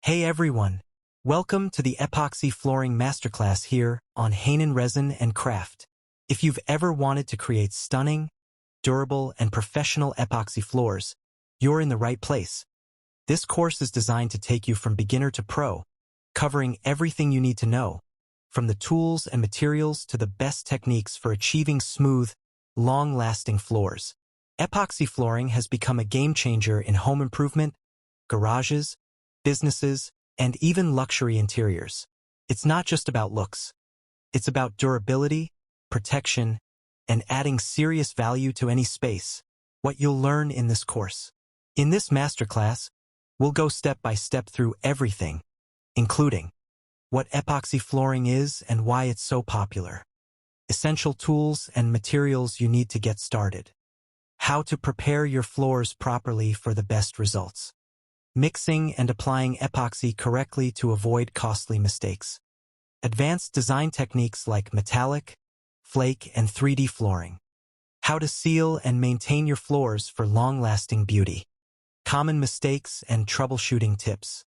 Hey everyone! Welcome to the Epoxy Flooring Masterclass here on Hanon Resin Craft. If you've ever wanted to create stunning, durable, and professional epoxy floors, you're in the right place. This course is designed to take you from beginner to pro, covering everything you need to know, from the tools and materials to the best techniques for achieving smooth, long-lasting floors. Epoxy flooring has become a game-changer in home improvement, garages, businesses, and even luxury interiors. It's not just about looks. It's about durability, protection, and adding serious value to any space. What you'll learn in this course. In this masterclass, we'll go step by step through everything, including what epoxy flooring is and why it's so popular, essential tools and materials you need to get started, how to prepare your floors properly for the best results, mixing and applying epoxy correctly to avoid costly mistakes, advanced design techniques like metallic, flake, and 3D flooring, how to seal and maintain your floors for long-lasting beauty, common mistakes and troubleshooting tips,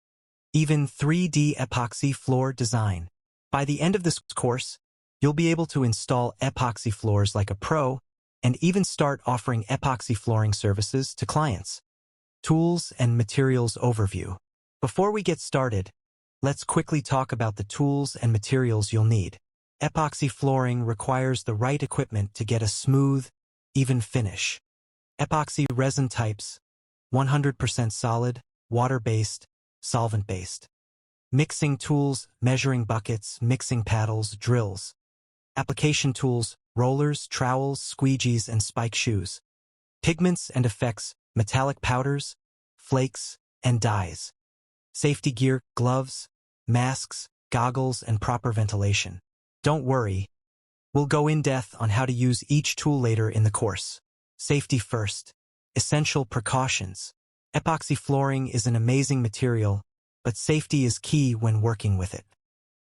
even 3D epoxy floor design. By the end of this course, you'll be able to install epoxy floors like a pro and even start offering epoxy flooring services to clients. Tools and materials overview. Before we get started, let's quickly talk about the tools and materials you'll need. Epoxy flooring requires the right equipment to get a smooth, even finish. Epoxy resin types: 100% solid, water-based, solvent-based. Mixing tools: measuring buckets, mixing paddles, drills. Application tools: rollers, trowels, squeegees, and spike shoes. Pigments and effects: metallic powders, flakes, and dyes. Safety gear: gloves, masks, goggles, and proper ventilation. Don't worry, we'll go in depth on how to use each tool later in the course. Safety first. Essential precautions. Epoxy flooring is an amazing material, but safety is key when working with it.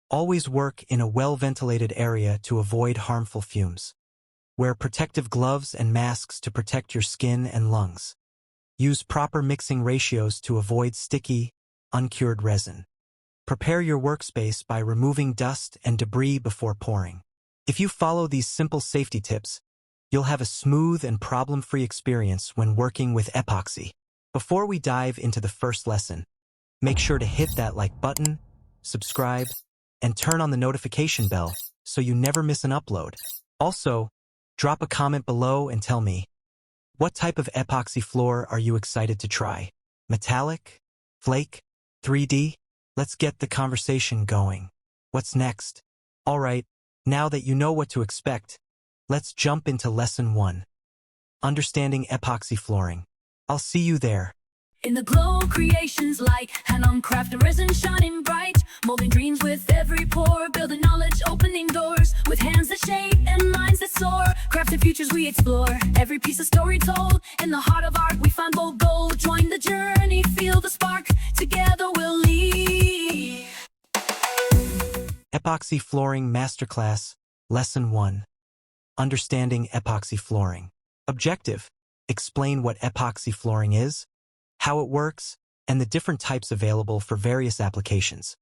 Always work in a well-ventilated area to avoid harmful fumes. Wear protective gloves and masks to protect your skin and lungs. Use proper mixing ratios to avoid sticky, uncured resin. Prepare your workspace by removing dust and debris before pouring. If you follow these simple safety tips, you'll have a smooth and problem-free experience when working with epoxy. Before we dive into the first lesson, make sure to hit that like button, subscribe, and turn on the notification bell so you never miss an upload. Also, drop a comment below and tell me, what type of epoxy floor are you excited to try? Metallic? Flake? 3D? Let's get the conversation going. What's next? Alright, now that you know what to expect, let's jump into Lesson 1. Understanding epoxy flooring. I'll see you there. In the glow, creations like Hanon Craft, resin shining bright, molding dreams with every pore, building knowledge, opening doors, with hands that shape and minds that soar, crafting futures we explore, every piece of story told, in the heart of art we find bold gold, join the journey, feel the spark, together we'll lead. Epoxy Flooring Masterclass, Lesson 1. Understanding epoxy flooring. Objective: explain what epoxy flooring is, how it works, and the different types available for various applications.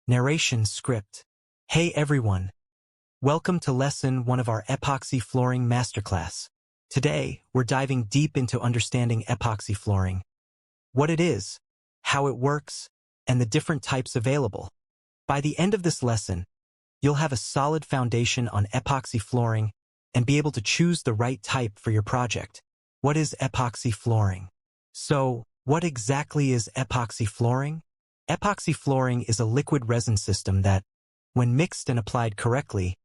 Narration script. Hey everyone! Welcome to Lesson 1 of our Epoxy Flooring Masterclass. Today, we're diving deep into understanding epoxy flooring, what it is, how it works, and the different types available. By the end of this lesson, you'll have a solid foundation on epoxy flooring and be able to choose the right type for your project. What is epoxy flooring? So, what exactly is epoxy flooring? Epoxy flooring is a liquid resin system that, when mixed and applied correctly,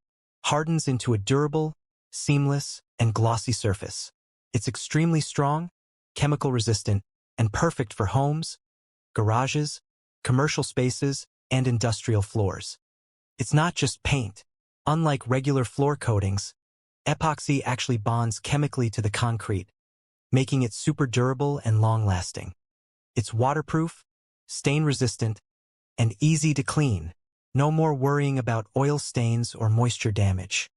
hardens into a durable, seamless, and glossy surface. It's extremely strong, chemical resistant, and perfect for homes, garages, commercial spaces, and industrial floors. It's not just paint. Unlike regular floor coatings, epoxy actually bonds chemically to the concrete, making it super durable and long-lasting. It's waterproof, stain-resistant, and easy to clean. No more worrying about oil stains or moisture damage.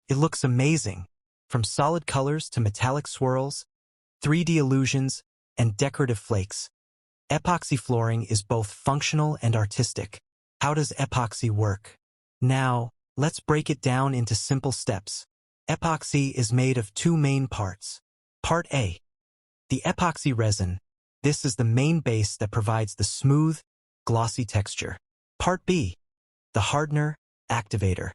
It looks amazing, from solid colors to metallic swirls, 3D illusions, and decorative flakes. Epoxy flooring is both functional and artistic. How does epoxy work? Now, let's break it down into simple steps. Epoxy is made of two main parts. Part A. The epoxy resin. This is the main base that provides the smooth, glossy texture. Part B. The hardener, activator.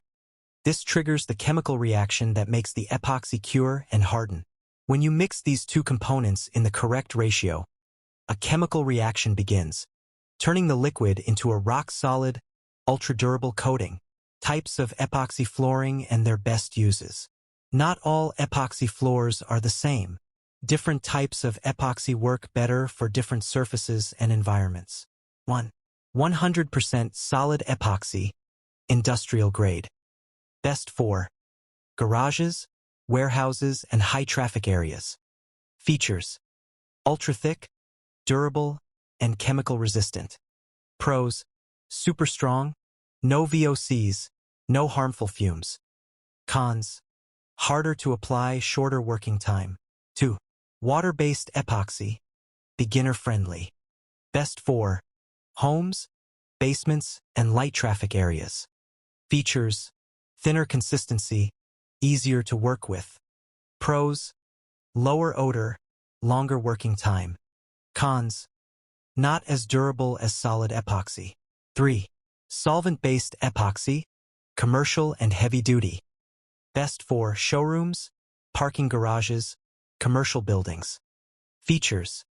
This triggers the chemical reaction that makes the epoxy cure and harden. When you mix these two components in the correct ratio, a chemical reaction begins, turning the liquid into a rock-solid, ultra-durable coating. Types of epoxy flooring and their best uses. Not all epoxy floors are the same. Different types of epoxy work better for different surfaces and environments. 1. 100% solid epoxy, industrial grade. Best for garages, warehouses, and high-traffic areas. Features: ultra-thick, durable, and chemical resistant. Pros: super strong, no VOCs, no harmful fumes. Cons: harder to apply, shorter working time. 2. Water-based epoxy, beginner-friendly. Best for homes, basements, and light traffic areas. Features: thinner consistency, easier to work with. Pros: lower odor, longer working time. Cons: not as durable as solid epoxy. 3. Solvent-based epoxy, commercial and heavy-duty. Best for showrooms, parking garages, commercial buildings. Features: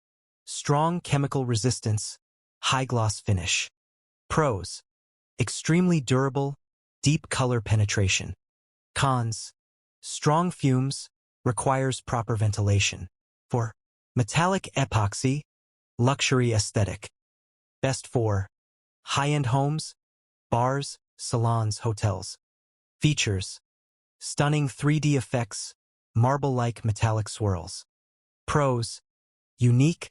strong chemical resistance, high gloss finish. Pros: extremely durable, deep color penetration. Cons: strong fumes, requires proper ventilation. 4. Metallic epoxy, luxury aesthetic. Best for high-end homes, bars, salons, hotels. Features: stunning 3D effects, marble-like metallic swirls. Pros: unique,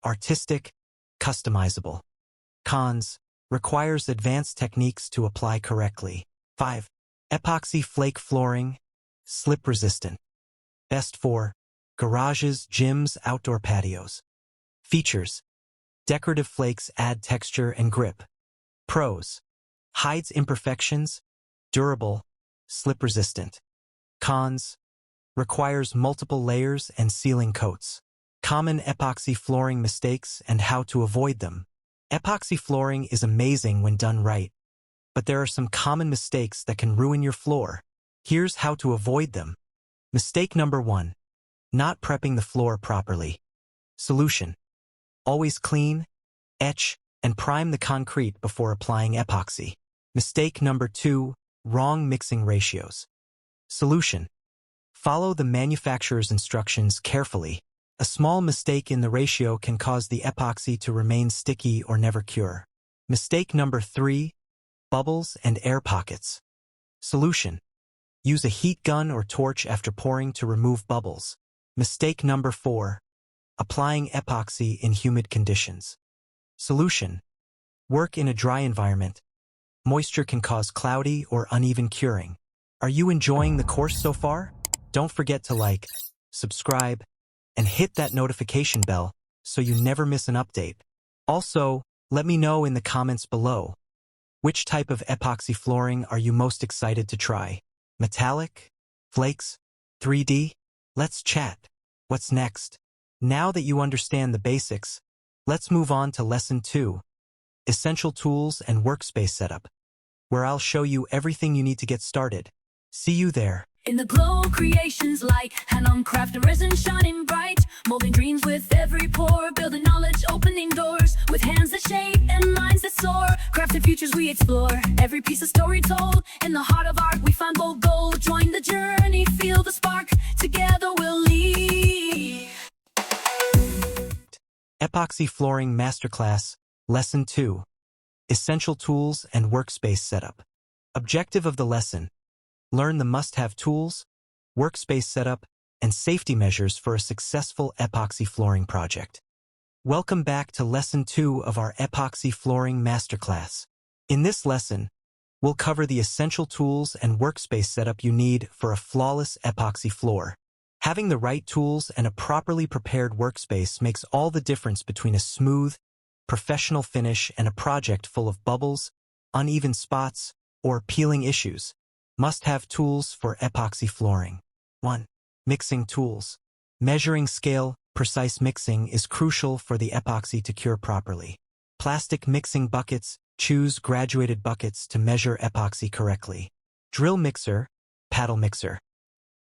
artistic, customizable. Cons: requires advanced techniques to apply correctly. 5. Epoxy flake flooring, slip-resistant. Best for garages, gyms, outdoor patios. Features: decorative flakes add texture and grip. Pros: hides imperfections, durable, slip-resistant. Cons: requires multiple layers and sealing coats. Common epoxy flooring mistakes and how to avoid them. Epoxy flooring is amazing when done right, but there are some common mistakes that can ruin your floor. Here's how to avoid them. Mistake number 1. Not prepping the floor properly. Solution: always clean, etch, and prime the concrete before applying epoxy. Mistake number 2. Wrong mixing ratios. Solution: follow the manufacturer's instructions carefully. A small mistake in the ratio can cause the epoxy to remain sticky or never cure. Mistake number 3. Bubbles and air pockets. Solution: use a heat gun or torch after pouring to remove bubbles. Mistake number 4. Applying epoxy in humid conditions. Solution: work in a dry environment. Moisture can cause cloudy or uneven curing. Are you enjoying the course so far? Don't forget to like, subscribe, and hit that notification bell so you never miss an update. Also, let me know in the comments below, which type of epoxy flooring are you most excited to try? Metallic? Flakes? 3D? Let's chat. What's next? Now that you understand the basics, let's move on to Lesson 2, Essential Tools and Workspace Setup, where I'll show you everything you need to get started. See you there. In the glow, creations like Hanon Resin shining bright, molding dreams with every pore, building knowledge, opening doors with hands that shape and minds that soar. Crafted futures we explore, every piece a story told. In the heart of art we find bold gold. Join the journey, feel the spark. Together we'll lead. Epoxy Flooring Masterclass, Lesson 2, Essential Tools and Workspace Setup. Objective of the lesson: learn the must-have tools, workspace setup, and safety measures for a successful epoxy flooring project. Welcome back to Lesson 2 of our Epoxy Flooring Masterclass. In this lesson, we'll cover the essential tools and workspace setup you need for a flawless epoxy floor. Having the right tools and a properly prepared workspace makes all the difference between a smooth, professional finish, and a project full of bubbles, uneven spots, or peeling issues. Must-have tools for epoxy flooring. 1. Mixing tools. Measuring scale, precise mixing is crucial for the epoxy to cure properly. Plastic mixing buckets. Choose graduated buckets to measure epoxy correctly. Drill mixer, paddle mixer.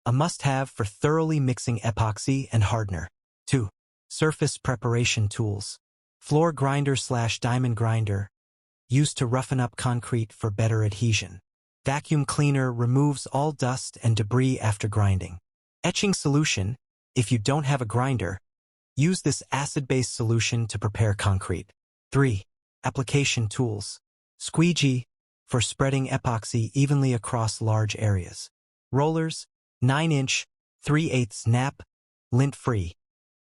A must-have for thoroughly mixing epoxy and hardener. 2. Surface preparation tools. Floor grinder/diamond grinder, used to roughen up concrete for better adhesion. Vacuum cleaner removes all dust and debris after grinding. Etching solution. If you don't have a grinder, use this acid-based solution to prepare concrete. 3. Application tools. Squeegee, for spreading epoxy evenly across large areas. Rollers, 9-inch, 3/8 nap, lint-free.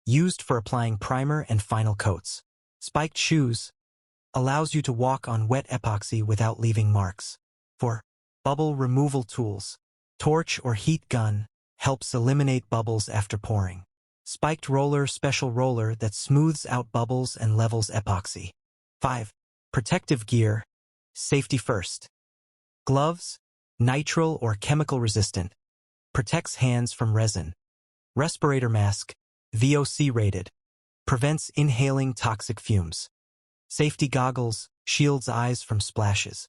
Used for applying primer and final coats. Spiked shoes, allows you to walk on wet epoxy without leaving marks. 4. Bubble removal tools. Torch or heat gun, helps eliminate bubbles after pouring. Spiked roller, special roller that smooths out bubbles and levels epoxy. 5. Protective gear, safety first. Gloves, nitrile or chemical resistant, protects hands from resin. Respirator mask, VOC rated, prevents inhaling toxic fumes. Safety goggles, shields eyes from splashes.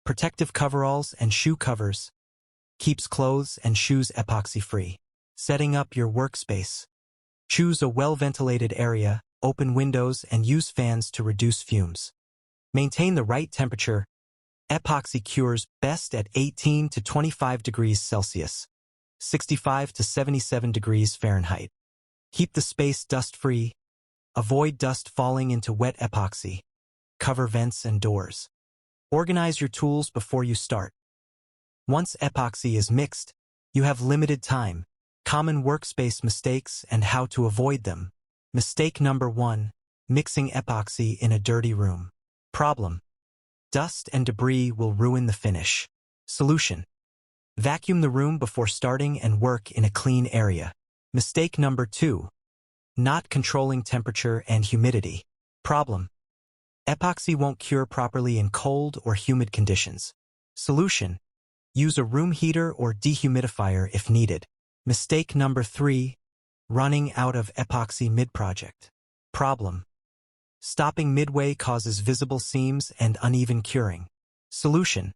Protective coveralls and shoe covers, keeps clothes and shoes epoxy-free. Setting up your workspace. Choose a well-ventilated area, open windows, and use fans to reduce fumes. Maintain the right temperature. Epoxy cures best at 18 to 25 degrees Celsius, 65 to 77 degrees Fahrenheit. Keep the space dust-free. Avoid dust falling into wet epoxy. Cover vents and doors. Organize your tools before you start. Once epoxy is mixed, you have limited time. Common workspace mistakes and how to avoid them. Mistake number 1. Mixing epoxy in a dirty room. Problem: dust and debris will ruin the finish. Solution: vacuum the room before starting and work in a clean area. Mistake number 2. Not controlling temperature and humidity. Problem: epoxy won't cure properly in cold or humid conditions. Solution: use a room heater or dehumidifier if needed. Mistake number 3. Running out of epoxy mid-project. Problem: stopping midway causes visible seams and uneven curing. Solution: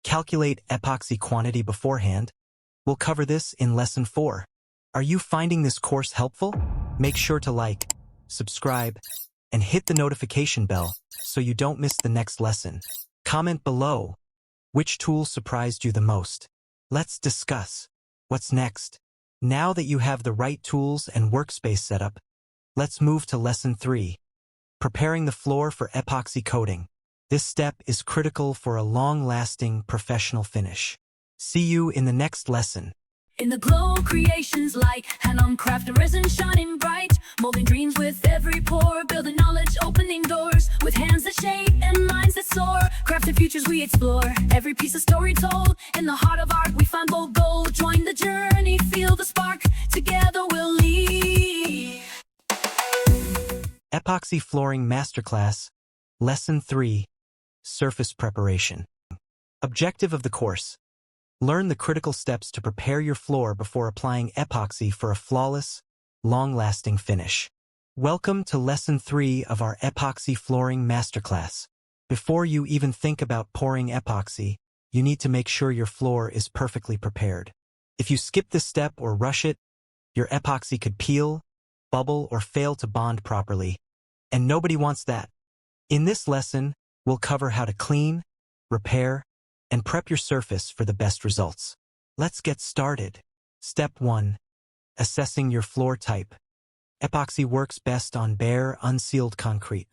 calculate epoxy quantity beforehand. We'll cover this in Lesson 4. Are you finding this course helpful? Make sure to like, subscribe, and hit the notification bell so you don't miss the next lesson. Comment below which tool surprised you the most. Let's discuss what's next. Now that you have the right tools and workspace set up, let's move to Lesson 3. Preparing the floor for epoxy coating. This step is critical for a long-lasting professional finish. See you in the next lesson. In the glow, creations like Hanon Resin shining bright, molding dreams with every pore, building knowledge, opening doors, with hands that shape and minds that soar. Crafted futures we explore, every piece a story told. In the heart of art we find bold gold. Join the journey, feel the spark, together we'll lead. Epoxy Flooring Masterclass, Lesson 3, Surface Preparation. Objective of the course: learn the critical steps to prepare your floor before applying epoxy for a flawless, long-lasting finish. Welcome to Lesson 3 of our Epoxy Flooring Masterclass. Before you even think about pouring epoxy, you need to make sure your floor is perfectly prepared. If you skip this step or rush it, your epoxy could peel, bubble, or fail to bond properly, and nobody wants that. In this lesson, we'll cover how to clean, repair, and prep your surface for the best results. Let's get started. Step 1. Assessing your floor type. Epoxy works best on bare, unsealed concrete.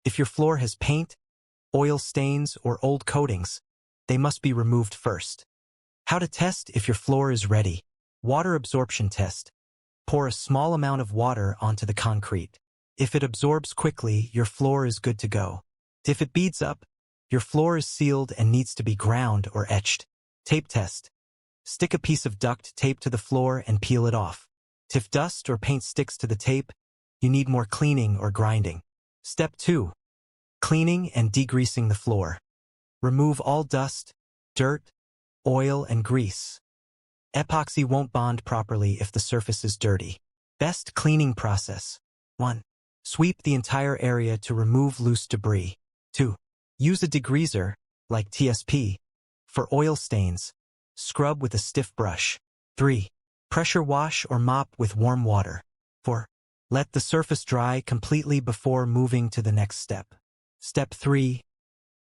If your floor has paint, oil stains, or old coatings, they must be removed first. How to test if your floor is ready. Water absorption test. Pour a small amount of water onto the concrete. If it absorbs quickly, your floor is good to go. If it beads up, your floor is sealed and needs to be ground or etched. Tape test. Stick a piece of duct tape to the floor and peel it off. If dust or paint sticks to the tape, you need more cleaning or grinding. Step 2. Cleaning and degreasing the floor. Remove all dust, dirt, oil, and grease. Epoxy won't bond properly if the surface is dirty. Best cleaning process. 1. Sweep the entire area to remove loose debris. 2. Use a degreaser, like TSP, for oil stains. Scrub with a stiff brush. 3. Pressure wash or mop with warm water. 4. Let the surface dry completely before moving to the next step. Step 3.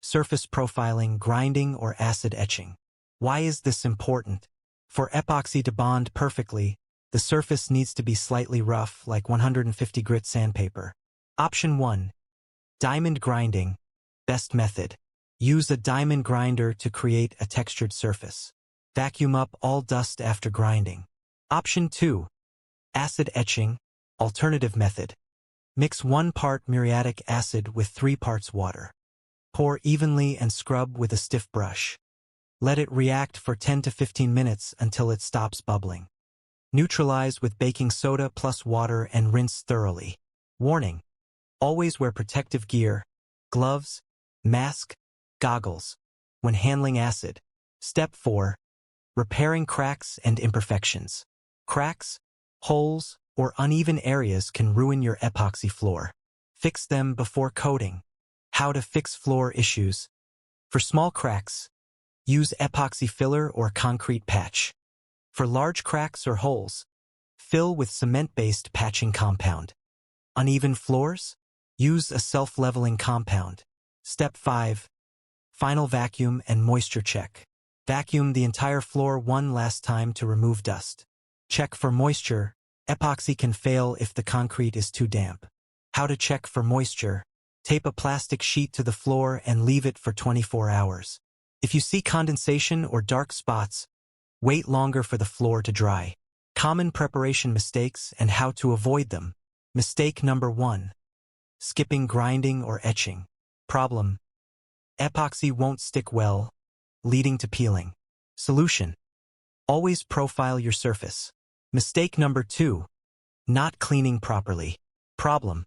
Surface profiling, grinding, or acid etching. Why is this important? For epoxy to bond perfectly, the surface needs to be slightly rough, like 150 grit sandpaper. Option 1. Diamond grinding. Best method. Use a diamond grinder to create a textured surface. Vacuum up all dust after grinding. Option 2. Acid etching. Alternative method. Mix 1 part muriatic acid with 3 parts water. Pour evenly and scrub with a stiff brush. Let it react for 10 to 15 minutes until it stops bubbling. Neutralize with baking soda plus water and rinse thoroughly. Warning: always wear protective gear, gloves, mask, goggles, when handling acid. Step 4. Repairing cracks and imperfections. Cracks, holes, or uneven areas can ruin your epoxy floor. Fix them before coating. How to fix floor issues. For small cracks, use epoxy filler or concrete patch. For large cracks or holes, fill with cement-based patching compound. Uneven floors? Use a self-leveling compound. Step 5. Final vacuum and moisture check. Vacuum the entire floor one last time to remove dust. Check for moisture. Epoxy can fail if the concrete is too damp. How to check for moisture. Tape a plastic sheet to the floor and leave it for 24 hours. If you see condensation or dark spots, wait longer for the floor to dry. Common preparation mistakes and how to avoid them. Mistake number 1. Skipping grinding or etching. Problem: epoxy won't stick well, leading to peeling. Solution: always profile your surface. Mistake number 2. Not cleaning properly. Problem: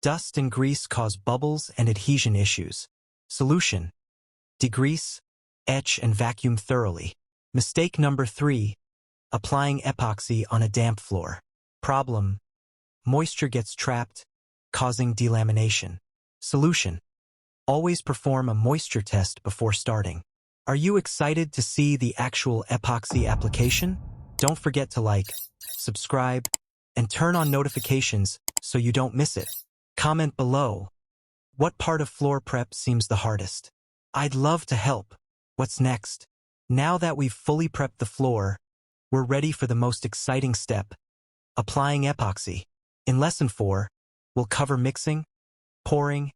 dust and grease cause bubbles and adhesion issues. Solution: degrease, etch, and vacuum thoroughly. Mistake number 3. Applying epoxy on a damp floor. Problem: moisture gets trapped, causing delamination. Solution: always perform a moisture test before starting. Are you excited to see the actual epoxy application? Don't forget to like, subscribe, and turn on notifications so you don't miss it. Comment below. What part of floor prep seems the hardest? I'd love to help. What's next? Now that we've fully prepped the floor, we're ready for the most exciting step: applying epoxy. In Lesson 4, we'll cover mixing, pouring,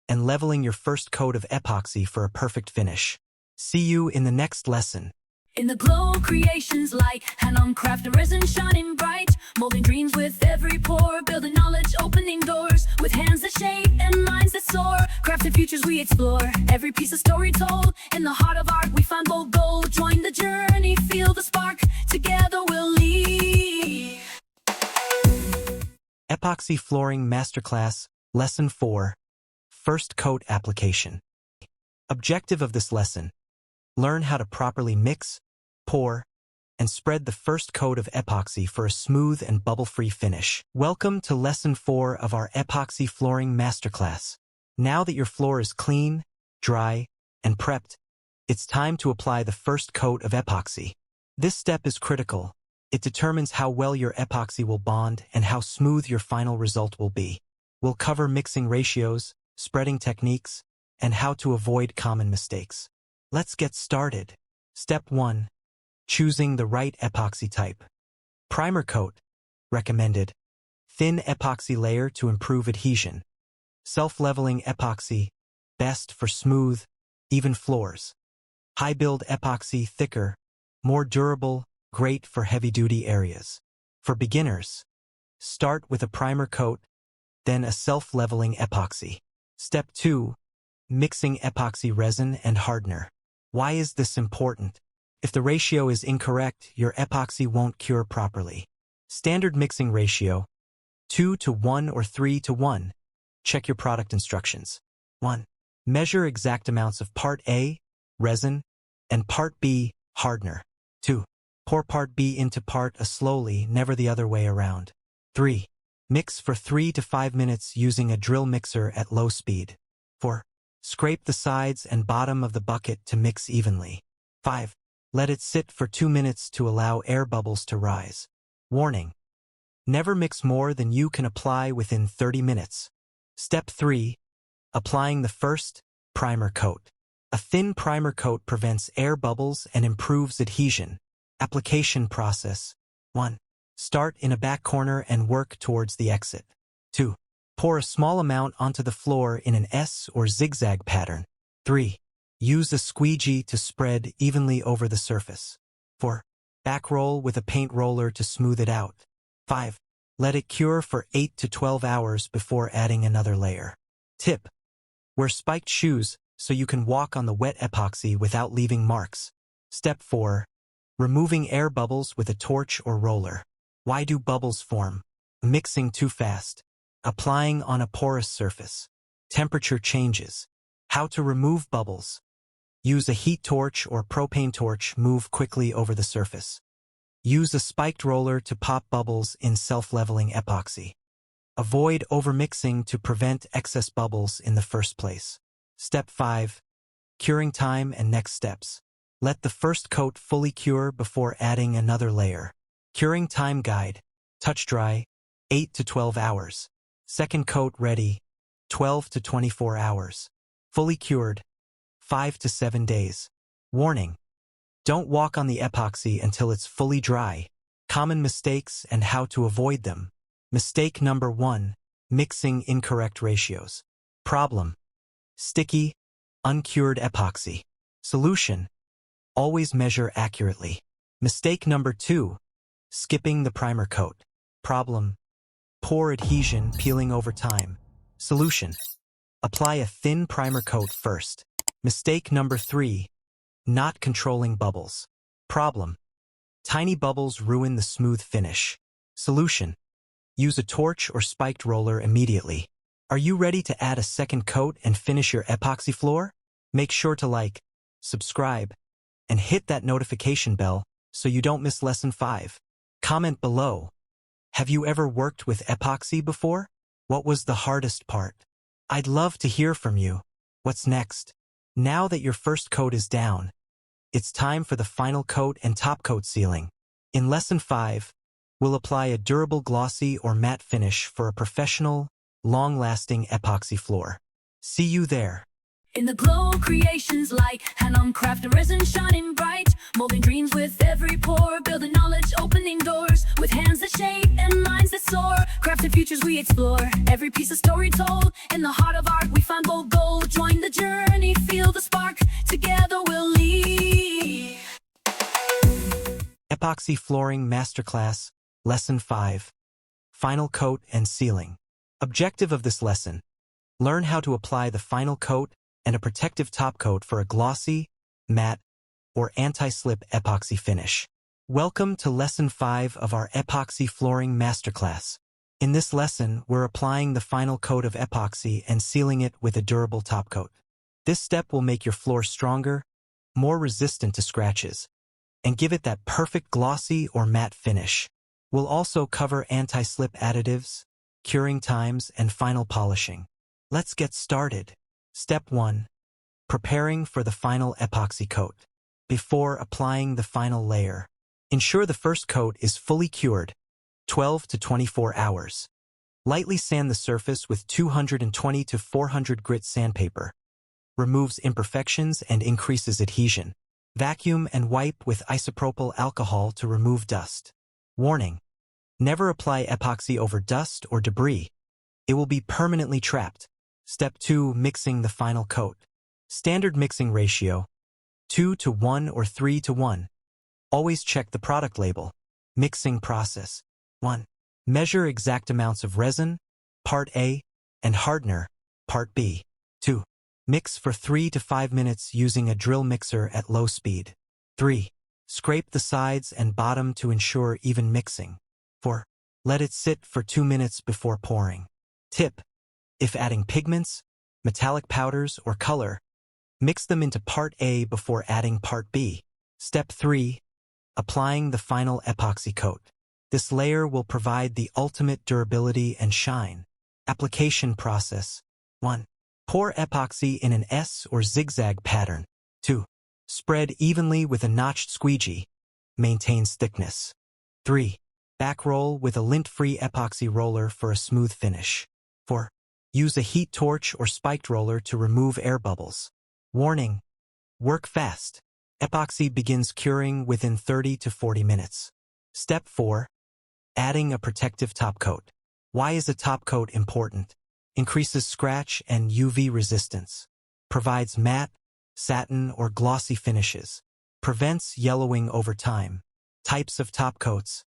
and leveling your first coat of epoxy for a perfect finish. See you in the next lesson. In the glow, creations like Hanon Craft, resin shining bright, molding dreams with every pore, building knowledge, opening doors, with hands that shape and minds that soar. Crafted futures we explore, every piece of story told. In the heart of art we find bold gold. Join the journey, feel the spark, together we'll lead. Epoxy Flooring Masterclass, Lesson 4. First Coat Application. Objective of this lesson: learn how to properly mix, pour, and spread the first coat of epoxy for a smooth and bubble-free finish. Welcome to Lesson 4 of our Epoxy Flooring Masterclass. Now that your floor is clean, dry, and prepped, it's time to apply the first coat of epoxy. This step is critical. It determines how well your epoxy will bond and how smooth your final result will be. We'll cover mixing ratios, spreading techniques, and how to avoid common mistakes. Let's get started. Step 1. Choosing the right epoxy type. Primer coat. Recommended. Thin epoxy layer to improve adhesion. Self-leveling epoxy. Best for smooth, even floors. High-build epoxy. Thicker, more durable, great for heavy-duty areas. For beginners, start with a primer coat, then a self-leveling epoxy. Step 2. Mixing epoxy resin and hardener. Why is this important? If the ratio is incorrect, your epoxy won't cure properly. Standard mixing ratio: 2 to 1 or 3 to 1. check your product instructions. 1. Measure exact amounts of Part A, resin, and Part B, hardener. 2. Pour Part B into Part A slowly, never the other way around. 3. Mix for 3 to 5 minutes using a drill mixer at low speed. 4. Scrape the sides and bottom of the bucket to mix evenly. 5. Let it sit for 2 minutes to allow air bubbles to rise. Warning: never mix more than you can apply within 30 minutes. Step 3. Applying the first primer coat. A thin primer coat prevents air bubbles and improves adhesion. Application process. 1. Start in a back corner and work towards the exit. 2. Pour a small amount onto the floor in an S or zigzag pattern. 3. Use a squeegee to spread evenly over the surface. 4. Back roll with a paint roller to smooth it out. 5. Let it cure for 8 to 12 hours before adding another layer. Tip: wear spiked shoes so you can walk on the wet epoxy without leaving marks. Step 4. Removing air bubbles with a torch or roller. Why do bubbles form? Mixing too fast. Applying on a porous surface. Temperature changes. How to remove bubbles. Use a heat torch or propane torch, move quickly over the surface. Use a spiked roller to pop bubbles in self-leveling epoxy. Avoid overmixing to prevent excess bubbles in the first place. Step 5. Curing time and next steps. Let the first coat fully cure before adding another layer. Curing time guide. Touch dry, 8 to 12 hours. Second coat ready, 12 to 24 hours. Fully cured, 5 to 7 days. Warning: don't walk on the epoxy until it's fully dry. Common mistakes and how to avoid them. Mistake number 1. Mixing incorrect ratios. Problem: sticky, uncured epoxy. Solution: always measure accurately. Mistake number 2. Skipping the primer coat. Problem: poor adhesion, peeling over time. Solution: apply a thin primer coat first. Mistake number 3. Not controlling bubbles. Problem: tiny bubbles ruin the smooth finish. Solution: use a torch or spiked roller immediately. Are you ready to add a second coat and finish your epoxy floor? Make sure to like, subscribe, and hit that notification bell so you don't miss Lesson 5. Comment below. Have you ever worked with epoxy before? What was the hardest part? I'd love to hear from you. What's next? Now that your first coat is down, it's time for the final coat and top coat sealing. In Lesson 5, we'll apply a durable glossy or matte finish for a professional, long-lasting epoxy floor. See you there. In the glow, creations like Hanon Resin shining bright, molding dreams with every pore, building knowledge, opening doors with hands that shape and minds that soar. Crafted futures we explore, every piece of story told. In the heart of art we find bold gold. Join the journey, feel the spark. Together we'll lead. Epoxy Flooring Masterclass, Lesson 5. Final Coat and Sealing. Objective of this lesson: learn how to apply the final coat and a protective top coat for a glossy, matte, or anti-slip epoxy finish. Welcome to Lesson 5 of our Epoxy Flooring Masterclass. In this lesson, we're applying the final coat of epoxy and sealing it with a durable top coat. This step will make your floor stronger, more resistant to scratches, and give it that perfect glossy or matte finish. We'll also cover anti-slip additives, curing times, and final polishing. Let's get started. Step 1. Preparing for the final epoxy coat. Before applying the final layer, ensure the first coat is fully cured, 12 to 24 hours. Lightly sand the surface with 220 to 400 grit sandpaper. Removes imperfections and increases adhesion. Vacuum and wipe with isopropyl alcohol to remove dust. Warning: never apply epoxy over dust or debris. It will be permanently trapped. Step 2. Mixing the final coat. Standard mixing ratio: 2 to 1 or 3 to 1. Always check the product label. Mixing process: 1. Measure exact amounts of resin, Part A, and hardener, Part B. 2. Mix for 3 to 5 minutes using a drill mixer at low speed. 3. Scrape the sides and bottom to ensure even mixing. 4. Let it sit for 2 minutes before pouring. Tip: If adding pigments, metallic powders, or color, mix them into Part A before adding Part B. Step 3. Applying the final epoxy coat. This layer will provide the ultimate durability and shine. Application process. 1. Pour epoxy in an S or zigzag pattern. 2. Spread evenly with a notched squeegee. Maintains thickness. 3. Backroll with a lint-free epoxy roller for a smooth finish. 4. Use a heat torch or spiked roller to remove air bubbles. Warning: work fast. Epoxy begins curing within 30 to 40 minutes. Step 4. Adding a protective top coat. Why is a top coat important? Increases scratch and UV resistance. Provides matte, satin, or glossy finishes. Prevents yellowing over time. Types of top coats.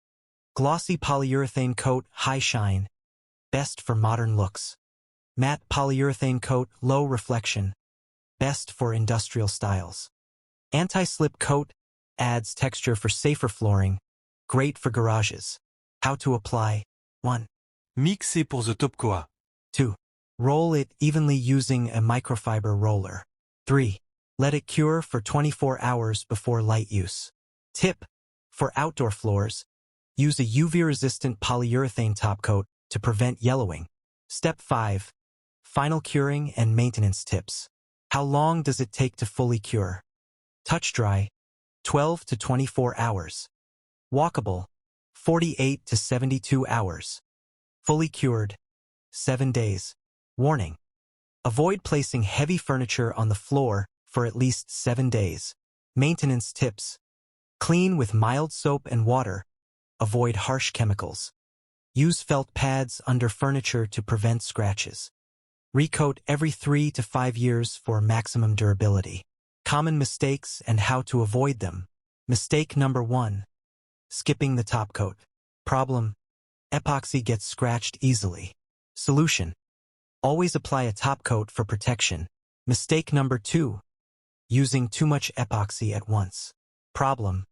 Glossy polyurethane coat, high shine. Best for modern looks. Matte polyurethane coat, low reflection. Best for industrial styles. Anti-slip coat, adds texture for safer flooring. Great for garages. How to apply. 1. Mixer pour the top coat. 2. Roll it evenly using a microfiber roller. 3. Let it cure for 24 hours before light use. Tip: for outdoor floors, use a UV-resistant polyurethane top coat to prevent yellowing. Step 5. Final curing and maintenance tips. How long does it take to fully cure? Touch dry, 12 to 24 hours. Walkable, 48 to 72 hours. Fully cured, 7 days. Warning: avoid placing heavy furniture on the floor for at least 7 days. Maintenance tips: clean with mild soap and water. Avoid harsh chemicals. Use felt pads under furniture to prevent scratches. Recoat every 3 to 5 years for maximum durability. Common mistakes and how to avoid them. Mistake number 1. Skipping the top coat. Problem: epoxy gets scratched easily. Solution: always apply a top coat for protection. Mistake number 2. Using too much epoxy at once. Problem: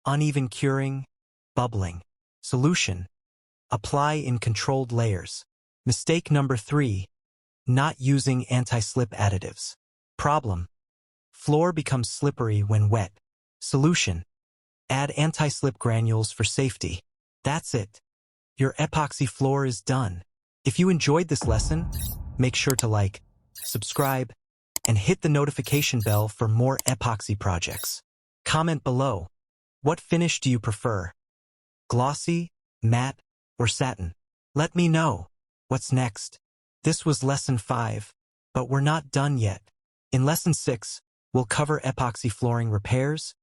uneven curing, bubbling. Solution: apply in controlled layers. Mistake number 3. Not using anti-slip additives. Problem: floor becomes slippery when wet. Solution: add anti-slip granules for safety. That's it. Your epoxy floor is done. If you enjoyed this lesson, make sure to like, subscribe, and hit the notification bell for more epoxy projects. Comment below. What finish do you prefer? Glossy, matte, or satin? Let me know. What's next? This was Lesson 5, but we're not done yet. In Lesson 6, we'll cover epoxy flooring repairs,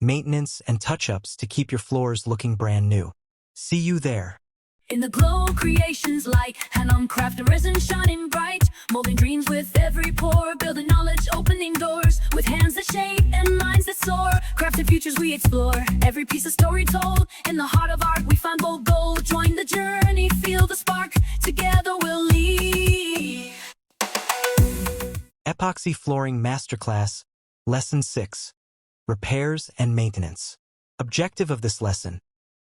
maintenance, and touch-ups to keep your floors looking brand new. See you there. In the glow, creations like Hanon Resin shining bright, molding dreams with every pore, building knowledge, opening doors with hands that shape and minds that soar. Crafted futures we explore, every piece of story told. In the heart of art we find bold gold. Join the journey, feel the spark. Together we'll lead. Epoxy Flooring Masterclass, Lesson 6. Repairs and Maintenance. Objective of this lesson: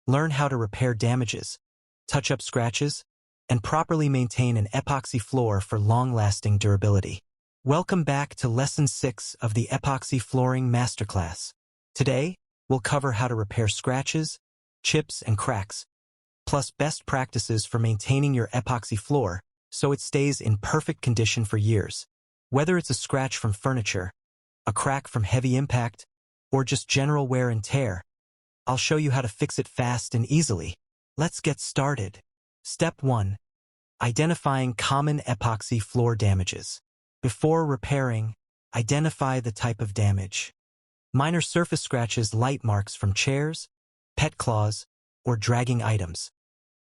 learn how to repair damages, touch up scratches, and properly maintain an epoxy floor for long-lasting durability. Welcome back to Lesson 6 of the Epoxy Flooring Masterclass. Today, we'll cover how to repair scratches, chips, and cracks, plus best practices for maintaining your epoxy floor so it stays in perfect condition for years. Whether it's a scratch from furniture, a crack from heavy impact, or just general wear and tear, I'll show you how to fix it fast and easily. Let's get started. Step 1. Identifying common epoxy floor damages. Before repairing, identify the type of damage. Minor surface scratches, light marks from chairs, pet claws, or dragging items.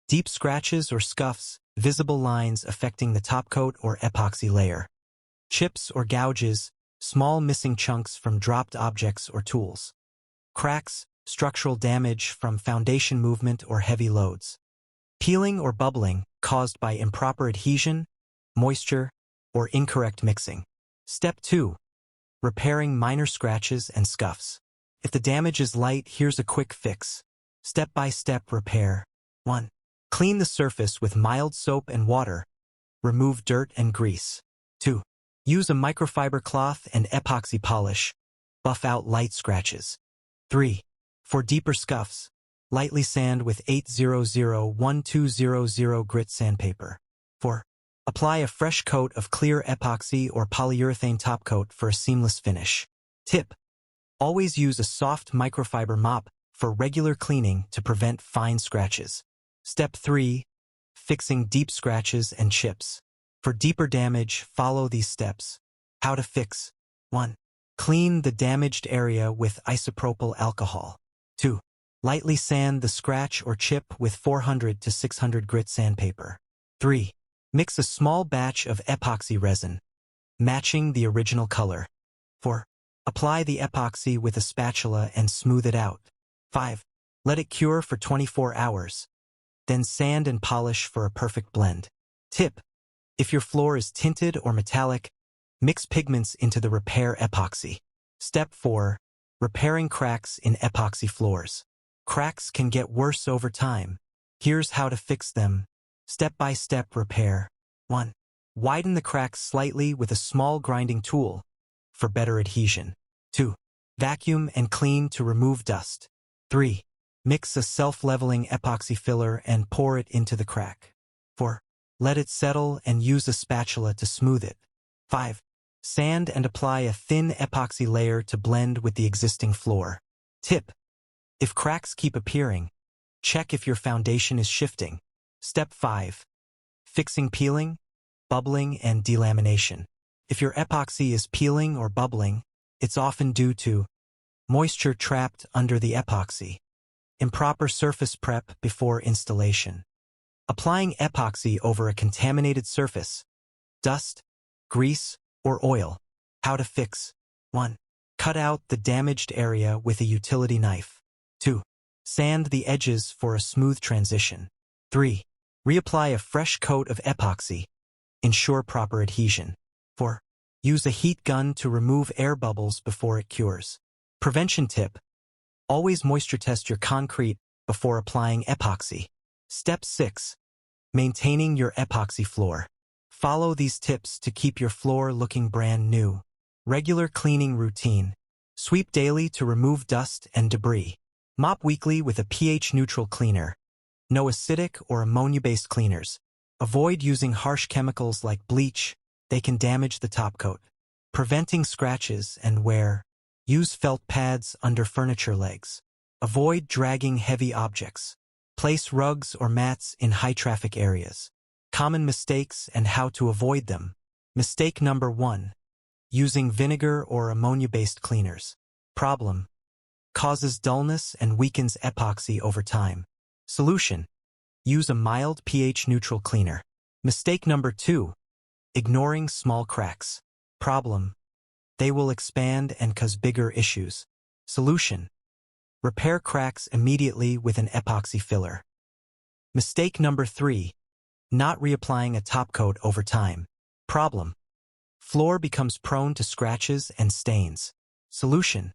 Deep scratches or scuffs, visible lines affecting the top coat or epoxy layer. Chips or gouges, small missing chunks from dropped objects or tools. Cracks, structural damage from foundation movement or heavy loads. Peeling or bubbling caused by improper adhesion, moisture, or incorrect mixing. Step 2. Repairing minor scratches and scuffs. If the damage is light, here's a quick fix. Step-by-step repair. 1. Clean the surface with mild soap and water, remove dirt and grease. 2. Use a microfiber cloth and epoxy polish. Buff out light scratches. 3. For deeper scuffs, lightly sand with 800-1200 grit sandpaper. 4. Apply a fresh coat of clear epoxy or polyurethane topcoat for a seamless finish. Tip: always use a soft microfiber mop for regular cleaning to prevent fine scratches. Step 3. Fixing deep scratches and chips. For deeper damage, follow these steps. How to fix. 1. Clean the damaged area with isopropyl alcohol. 2. Lightly sand the scratch or chip with 400 to 600 grit sandpaper. 3. Mix a small batch of epoxy resin, matching the original color. 4. Apply the epoxy with a spatula and smooth it out. 5. Let it cure for 24 hours. Then sand and polish for a perfect blend. Tip: if your floor is tinted or metallic, mix pigments into the repair epoxy. Step 4. Repairing cracks in epoxy floors. Cracks can get worse over time. Here's how to fix them. Step-by-step repair. 1. Widen the cracks slightly with a small grinding tool for better adhesion. 2. Vacuum and clean to remove dust. 3. Mix a self-leveling epoxy filler and pour it into the crack. 4. Let it settle and use a spatula to smooth it. 5. Sand and apply a thin epoxy layer to blend with the existing floor. Tip: if cracks keep appearing, check if your foundation is shifting. Step 5. Fixing peeling, bubbling, and delamination. If your epoxy is peeling or bubbling, it's often due to moisture trapped under the epoxy, improper surface prep before installation, applying epoxy over a contaminated surface, dust, grease, or oil. How to fix. 1. Cut out the damaged area with a utility knife. 2. Sand the edges for a smooth transition. 3. Reapply a fresh coat of epoxy. Ensure proper adhesion. 4. Use a heat gun to remove air bubbles before it cures. Prevention tip: always moisture test your concrete before applying epoxy. Step 6. Maintaining your epoxy floor. Follow these tips to keep your floor looking brand new. Regular cleaning routine. Sweep daily to remove dust and debris. Mop weekly with a pH-neutral cleaner. No acidic or ammonia-based cleaners. Avoid using harsh chemicals like bleach. They can damage the top coat. Preventing scratches and wear. Use felt pads under furniture legs. Avoid dragging heavy objects. Place rugs or mats in high-traffic areas. Common mistakes and how to avoid them. Mistake number 1. Using vinegar or ammonia-based cleaners. Problem: causes dullness and weakens epoxy over time. Solution: use a mild pH-neutral cleaner. Mistake number 2. Ignoring small cracks. Problem: they will expand and cause bigger issues. Solution: repair cracks immediately with an epoxy filler. Mistake number 3. Not reapplying a top coat over time. Problem: floor becomes prone to scratches and stains. Solution: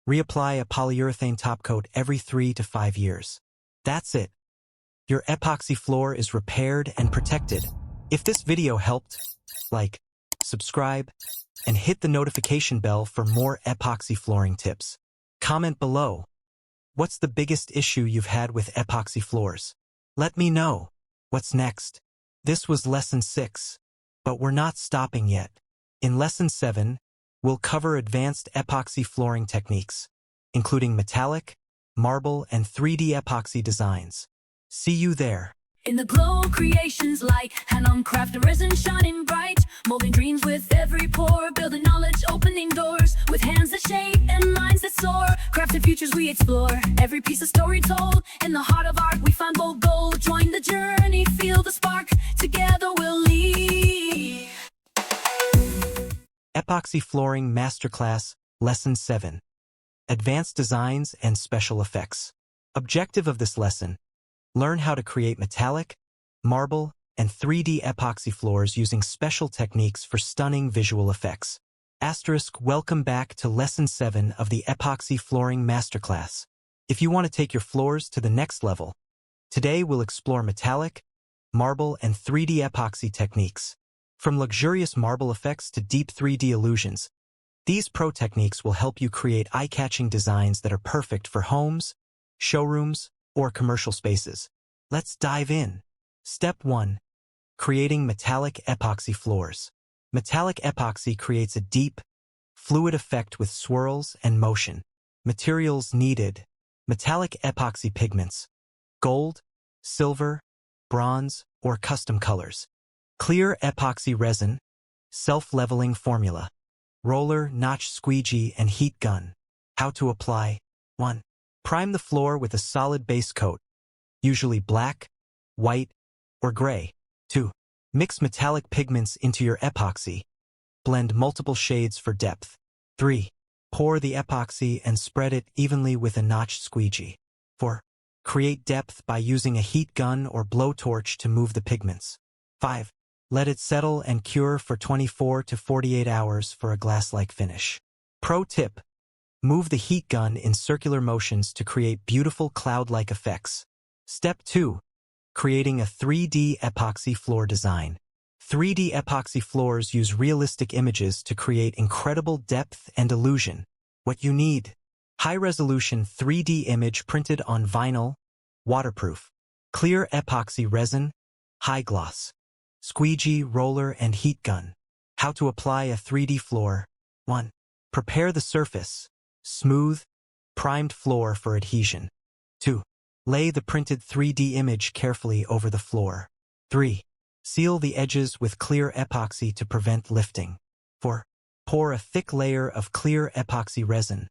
reapply a polyurethane top coat every 3 to 5 years. That's it. Your epoxy floor is repaired and protected. If this video helped, like, subscribe, and hit the notification bell for more epoxy flooring tips. Comment below. What's the biggest issue you've had with epoxy floors? Let me know. What's next? This was Lesson 6, but we're not stopping yet. In Lesson 7, we'll cover advanced epoxy flooring techniques, including metallic, marble, and 3D epoxy designs. See you there. In the glow, creations like Hanon Resin shining bright, molding dreams with every pore, building knowledge, opening doors with hands that shape and minds that soar. Crafted futures we explore, every piece of story told. In the heart of art we find bold gold. Join the journey, feel the spark. Together we'll lead. Epoxy Flooring Masterclass Lesson 7. Advanced Designs and Special Effects. Objective of this lesson: learn how to create metallic, marble, and 3D epoxy floors using special techniques for stunning visual effects. Welcome back to Lesson 7 of the Epoxy Flooring Masterclass. If you want to take your floors to the next level, today we'll explore metallic, marble, and 3D epoxy techniques. From luxurious marble effects to deep 3D illusions, these pro techniques will help you create eye-catching designs that are perfect for homes, showrooms, or commercial spaces. Let's dive in. Step 1. Creating metallic epoxy floors. Metallic epoxy creates a deep, fluid effect with swirls and motion. Materials needed: metallic epoxy pigments, gold, silver, bronze, or custom colors. Clear epoxy resin, self-leveling formula. Roller, notch squeegee, and heat gun. How to apply. 1. Prime the floor with a solid base coat, usually black, white, or gray. 2. Mix metallic pigments into your epoxy. Blend multiple shades for depth. 3. Pour the epoxy and spread it evenly with a notched squeegee. 4. Create depth by using a heat gun or blowtorch to move the pigments. 5. Let it settle and cure for 24 to 48 hours for a glass-like finish. Pro tip: move the heat gun in circular motions to create beautiful cloud-like effects. Step 2. Creating a 3D epoxy floor design. 3D epoxy floors use realistic images to create incredible depth and illusion. What you need: high-resolution 3D image printed on vinyl, waterproof. Clear epoxy resin, high gloss. Squeegee, roller, and heat gun. How to apply a 3D floor. 1. Prepare the surface. Smooth, primed floor for adhesion. 2. Lay the printed 3D image carefully over the floor. 3. Seal the edges with clear epoxy to prevent lifting. 4. Pour a thick layer of clear epoxy resin.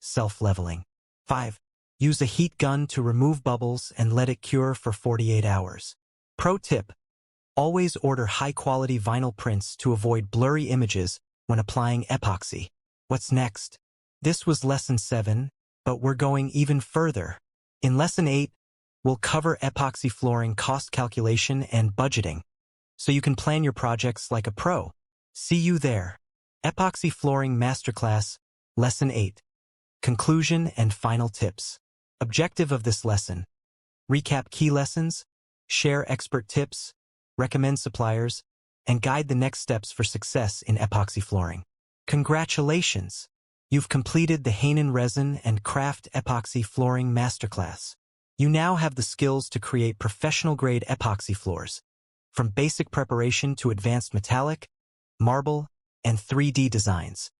Self-leveling. 5. Use a heat gun to remove bubbles and let it cure for 48 hours. Pro tip: always order high-quality vinyl prints to avoid blurry images when applying epoxy. What's next? This was Lesson 7, but we're going even further. In Lesson 8, we'll cover epoxy flooring cost calculation and budgeting, so you can plan your projects like a pro. See you there. Epoxy Flooring Masterclass, Lesson 8. Conclusion and final tips. Objective of this lesson: recap key lessons, share expert tips, recommend suppliers, and guide the next steps for success in epoxy flooring. Congratulations! You've completed the Hanon Resin Craft Epoxy Flooring Masterclass. You now have the skills to create professional-grade epoxy floors, from basic preparation to advanced metallic, marble, and 3D designs.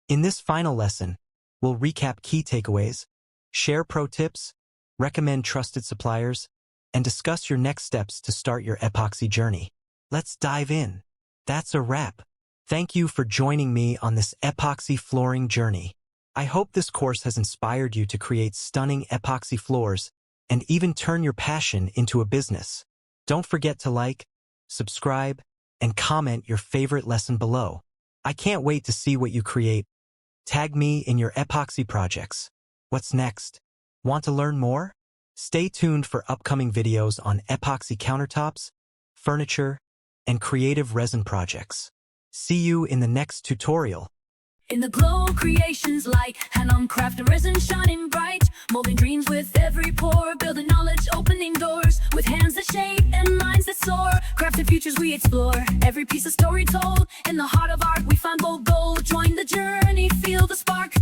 In this final lesson, we'll recap key takeaways, share pro tips, recommend trusted suppliers, and discuss your next steps to start your epoxy journey. Let's dive in. That's a wrap. Thank you for joining me on this epoxy flooring journey. I hope this course has inspired you to create stunning epoxy floors and even turn your passion into a business. Don't forget to like, subscribe, and comment your favorite lesson below. I can't wait to see what you create. Tag me in your epoxy projects. What's next? Want to learn more? Stay tuned for upcoming videos on epoxy countertops, furniture, and creative resin projects. See you in the next tutorial. In the glow, creations like Hanon Craft, resin shining bright, molding dreams with every pore, building knowledge, opening doors, with hands that shape and minds that soar. Crafted futures we explore, every piece a story told. In the heart of art we find bold gold. Join the journey, feel the spark,